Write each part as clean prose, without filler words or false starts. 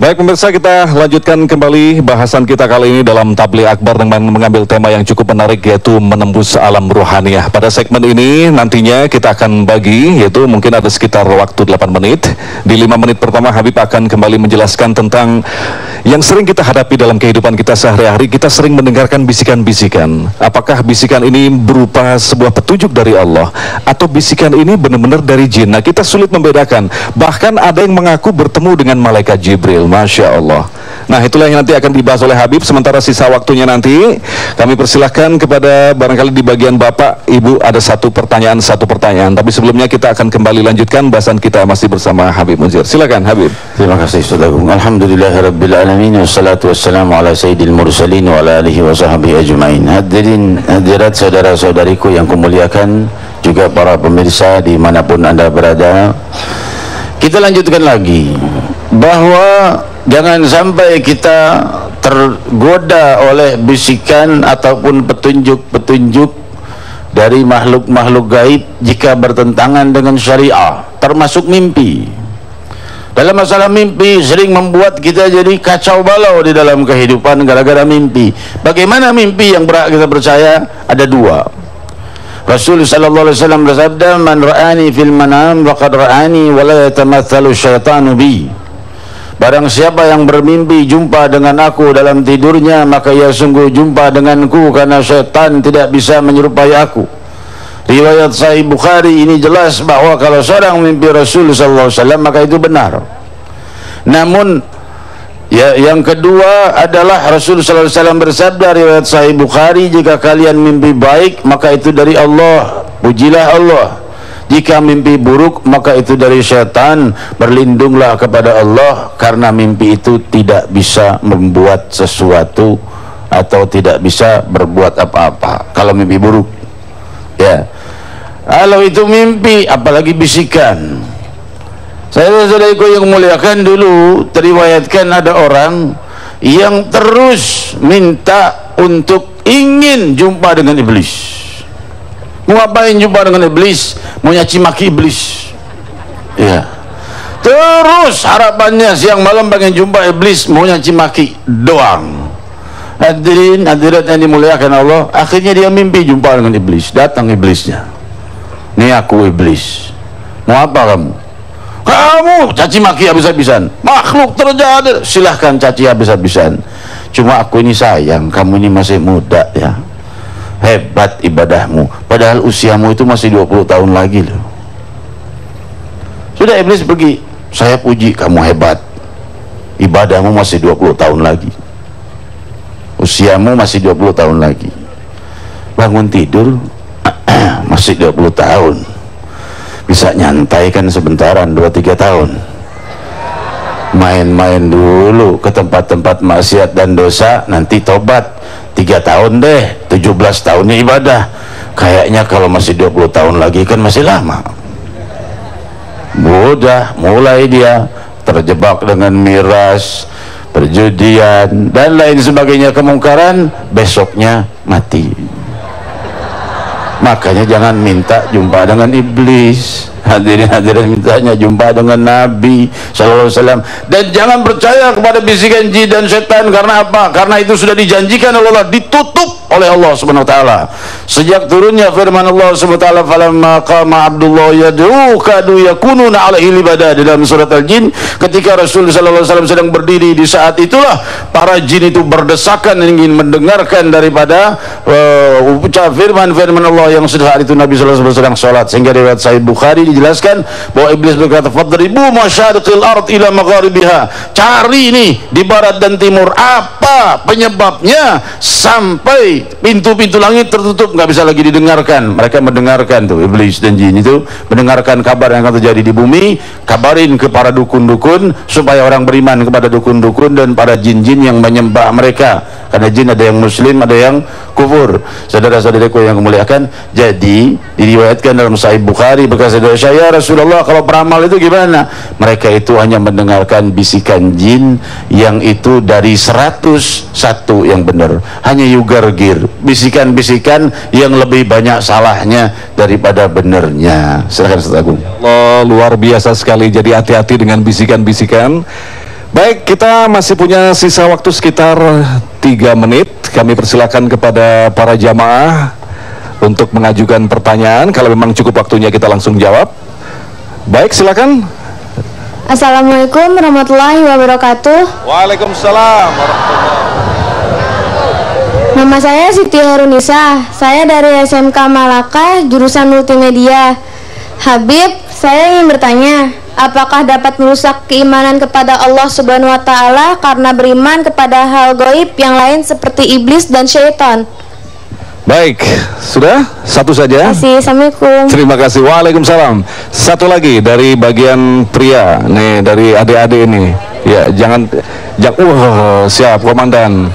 Baik pemirsa, kita lanjutkan kembali bahasan kita kali ini dalam Tabligh Akbar dengan mengambil tema yang cukup menarik, yaitu menembus alam ruhaniyah. Pada segmen ini nantinya kita akan bagi, yaitu mungkin ada sekitar waktu 8 menit. Di 5 menit pertama Habib akan kembali menjelaskan tentang yang sering kita hadapi dalam kehidupan kita sehari-hari. Kita sering mendengarkan bisikan-bisikan. Apakah bisikan ini berupa sebuah petunjuk dari Allah atau bisikan ini benar-benar dari jin? Nah, kita sulit membedakan. Bahkan ada yang mengaku bertemu dengan malaikat Jibril. Masya Allah. Nah, itulah yang nanti akan dibahas oleh Habib. Sementara sisa waktunya nanti kami persilahkan kepada barangkali di bagian Bapak Ibu ada satu pertanyaan. Tapi sebelumnya kita akan kembali lanjutkan bahasan kita masih bersama Habib Munzir. Silakan Habib. Terima kasih Ustaz Agung. Alhamdulillahirabbil alamin wassalatu wassalamu ala sayyidil mursalin wa ala alihi wa sahbihi ajmain. Hadirin hadirat saudara-saudariku yang kumuliakan, juga para pemirsa dimanapun Anda berada. Kita lanjutkan lagi bahwa jangan sampai kita tergoda oleh bisikan ataupun petunjuk-petunjuk dari makhluk-makhluk gaib jika bertentangan dengan syariah, termasuk mimpi. Dalam masalah mimpi sering membuat kita jadi kacau balau di dalam kehidupan gara-gara mimpi. Bagaimana mimpi yang berhak kita percaya? Ada dua. Rasul sallallahu alaihi wasallam bersabda, "Man ra'ani fil manam faqad ra'ani wa la yatamatsalu syaitanu bi." Barang siapa yang bermimpi jumpa dengan aku dalam tidurnya, maka ia sungguh jumpa denganku, karena syaitan tidak bisa menyerupai aku. Riwayat Sahih Bukhari ini jelas bahwa kalau seorang mimpi Rasul sallallahu alaihi wasallam maka itu benar. Namun yang kedua adalah Rasul sallallahu alaihi wasallam bersabda, riwayat Sahih Bukhari, jika kalian mimpi baik maka itu dari Allah, pujilah Allah. Jika mimpi buruk maka itu dari syaitan, berlindunglah kepada Allah, karena mimpi itu tidak bisa membuat sesuatu atau tidak bisa berbuat apa-apa kalau mimpi buruk. Ya, kalau itu mimpi apalagi bisikan. Saudara-saudariku yang memuliakan, dulu teriwayatkan ada orang yang terus minta untuk ingin jumpa dengan iblis. Mau ngapain jumpa dengan iblis? Mau nyaci maki iblis. Ya. Terus harapannya siang malam pengen jumpa iblis, mau nyaci maki doang. Hadirin hadirat yang dimuliakan Allah, akhirnya dia mimpi jumpa dengan iblis. Datang iblisnya. Nih aku iblis. Mau apa kamu? Kamu caci maki habis-habisan, makhluk terjadi, silahkan caci habis-habisan. Cuma aku ini sayang, kamu ini masih muda ya, hebat ibadahmu, padahal usiamu itu masih 20 tahun lagi loh. Sudah iblis pergi, saya puji kamu hebat, ibadahmu masih 20 tahun lagi, usiamu masih 20 tahun lagi. Bangun tidur masih 20 tahun, bisa nyantai kan sebentaran 2-3 tahun. Main-main dulu ke tempat-tempat maksiat dan dosa, nanti tobat 3 tahun deh, 17 tahunnya ibadah. Kayaknya kalau masih 20 tahun lagi kan masih lama. Mudah, mulai dia terjebak dengan miras, perjudian dan lain sebagainya, kemungkaran, besoknya mati. Makanya jangan minta jumpa dengan iblis. Hadirin mintanya jumpa dengan Nabi sallallahu alaihi wasallam, dan jangan percaya kepada bisikan jin dan setan. Karena apa? Karena itu sudah dijanjikan oleh Allah, ditutup oleh Allah Subhanahu wa taala. Sejak turunnya firman Allah Subhanahu wa taala, "Falamma qama Abdullah yad'u kadu yakununa 'alaihi libada", dalam surat Al-Jin, ketika Rasul sallallahu alaihi wasallam sedang berdiri, di saat itulah para jin itu berdesakan ingin mendengarkan daripada ucapan firman Allah yang saat itu Nabi sallallahu alaihi wasallam sedang salat. Sehingga riwayat Sahih Bukhari dijelaskan bahwa iblis berkata, "Fadribu masyariqil ard ila magharibiha", cari ini di barat dan timur, apa penyebabnya sampai pintu-pintu langit tertutup, nggak bisa lagi didengarkan. Mereka mendengarkan tuh, iblis dan jin itu mendengarkan kabar yang akan terjadi di bumi, kabarin ke para dukun-dukun supaya orang beriman kepada dukun-dukun dan para jin-jin yang menyembah mereka. Karena jin ada yang muslim, ada yang kufur. Saudara-saudaraku yang memuliakan, jadi diriwayatkan dalam Sahih Bukhari, berkata saya, Rasulullah, kalau peramal itu gimana? Mereka itu hanya mendengarkan bisikan jin yang itu dari 101 yang benar, hanya yugargir, bisikan-bisikan yang lebih banyak salahnya daripada benernya. Silakan Ustaz Agung. Allah, luar biasa sekali. Jadi hati-hati dengan bisikan-bisikan. Baik, kita masih punya sisa waktu sekitar 3 menit. Kami persilakan kepada para jamaah untuk mengajukan pertanyaan. Kalau memang cukup waktunya kita langsung jawab. Baik, silakan. Assalamualaikum warahmatullahi wabarakatuh. Waalaikumsalam warahmatullahi. Nama saya Siti Harunisa. Saya dari SMK Malaka, jurusan multimedia. Habib, saya ingin bertanya, apakah dapat merusak keimanan kepada Allah Subhanahu wa taala karena beriman kepada hal gaib yang lain seperti iblis dan syaitan? Baik, sudah? Satu saja. Terima kasih. Assalamualaikum. Terima kasih. Waalaikumsalam. Satu lagi dari bagian pria, nih dari adik-adik ini. Ya, jangan siap komandan.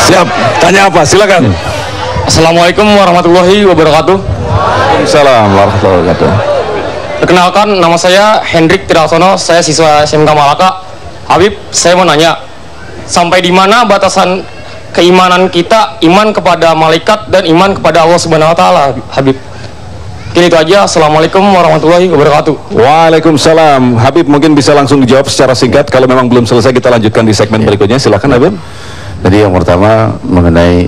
Siap. Tanya apa? Silakan. Assalamualaikum warahmatullahi wabarakatuh. Waalaikumsalam warahmatullahi wabarakatuh. Perkenalkan, nama saya Hendrik Tiralsono, saya siswa SMK Malaka. Habib, saya mau nanya, sampai di mana batasan keimanan kita, iman kepada malaikat dan iman kepada Allah Subhanahu wa taala, Habib? Mungkin itu aja. Assalamualaikum warahmatullahi wabarakatuh. Waalaikumsalam. Habib mungkin bisa langsung dijawab secara singkat. Kalau memang belum selesai kita lanjutkan di segmen berikutnya. Silakan Habib. Jadi yang pertama mengenai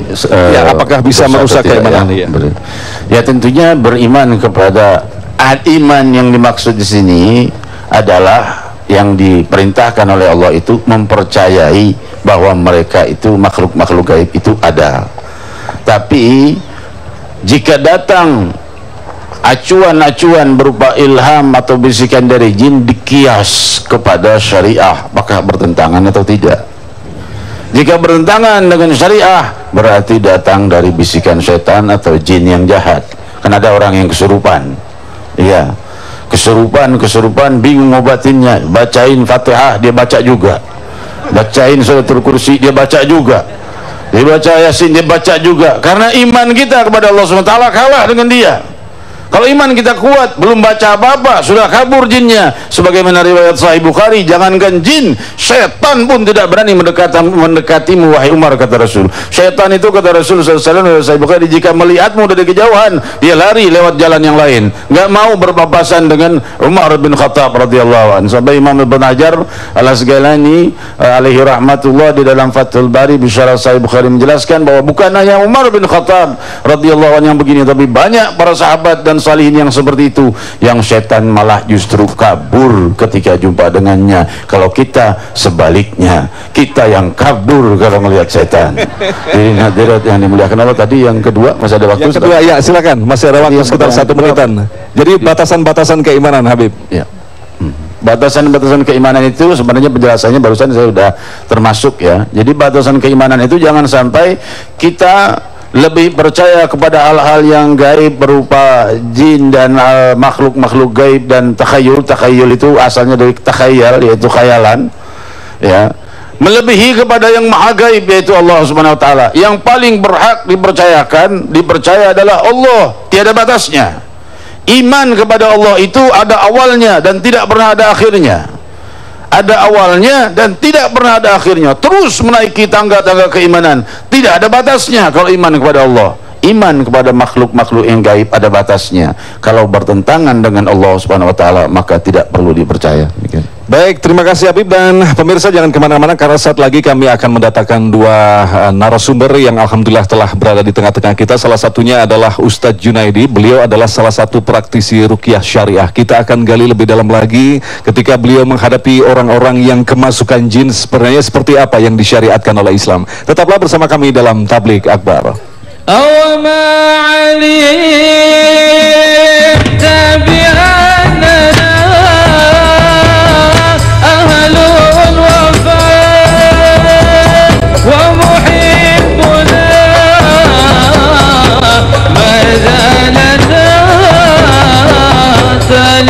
apakah bisa merusak keimanan? Ya tentunya beriman kepada iman yang dimaksud di sini adalah yang diperintahkan oleh Allah itu mempercayai bahwa mereka itu makhluk-makhluk gaib itu ada. Tapi jika datang acuan-acuan berupa ilham atau bisikan dari jin dikias kepada syariah, apakah bertentangan atau tidak? Jika bertentangan dengan syariah, berarti datang dari bisikan setan atau jin yang jahat. Kan ada orang yang kesurupan, iya, kesurupan bingung ngobatinnya, bacain Fatihah dia baca juga, bacain suratul kursi dia baca juga, dia baca Yasin dia baca juga, karena iman kita kepada Allah SWT kalah dengan dia. Kalau iman kita kuat, belum baca apa-apa, sudah kabur jinnya. Sebagaimana riwayat Sahih Bukhari, jangankan jin, setan pun tidak berani mendekatimu, wahai Umar, kata Rasul. Setan itu, kata Rasul SAW, Sahih Bukhari, jika melihatmu dari kejauhan, dia lari lewat jalan yang lain. Nggak mau berpapasan dengan Umar bin Khattab radhiyallahu anhu. Sampai Imam Ibn Hajar Al-Asqalani alaihi rahmatullah di dalam Fathul Bari bisyarah Sahih Bukhari menjelaskan bahwa bukan hanya Umar bin Khattab radhiyallahu anhu yang begini, tapi banyak para sahabat dan salihin yang seperti itu, yang setan malah justru kabur ketika jumpa dengannya. Kalau kita sebaliknya, kita yang kabur kalau melihat setan. Jadi hadirat yang dimuliakan Allah, tadi yang kedua masih ada waktu? Yang kedua, ya silakan, masih ada waktu sekitar 1 menitan. Jadi batasan-batasan keimanan, Habib. Ya. Batasan-batasan keimanan itu sebenarnya penjelasannya barusan saya sudah termasuk ya. Jadi batasan keimanan itu jangan sampai kita lebih percaya kepada hal-hal yang gaib berupa jin dan makhluk-makhluk gaib dan takhayul. Takhayul itu asalnya dari takhayal, yaitu khayalan, ya, melebihi kepada yang maha gaib, yaitu Allah Subhanahu wa taala. Yang paling berhak dipercaya adalah Allah, tiada batasnya. Iman kepada Allah itu ada awalnya dan tidak pernah ada akhirnya. Ada awalnya dan tidak pernah ada akhirnya, terus menaiki tangga-tangga keimanan, tidak ada batasnya. Kalau iman kepada Allah, iman kepada makhluk-makhluk yang gaib ada batasnya. Kalau bertentangan dengan Allah Subhanahu wa taala, maka tidak perlu dipercaya. Baik, terima kasih Habib, dan pemirsa jangan kemana-mana karena saat lagi kami akan mendatangkan 2 narasumber yang alhamdulillah telah berada di tengah-tengah kita. Salah satunya adalah Ustadz Junaidi. Beliau adalah salah satu praktisi ruqyah syariah. Kita akan gali lebih dalam lagi ketika beliau menghadapi orang-orang yang kemasukan jin, sebenarnya seperti apa yang disyariatkan oleh Islam. Tetaplah bersama kami dalam Tabligh Akbar. ومحبنا ما زال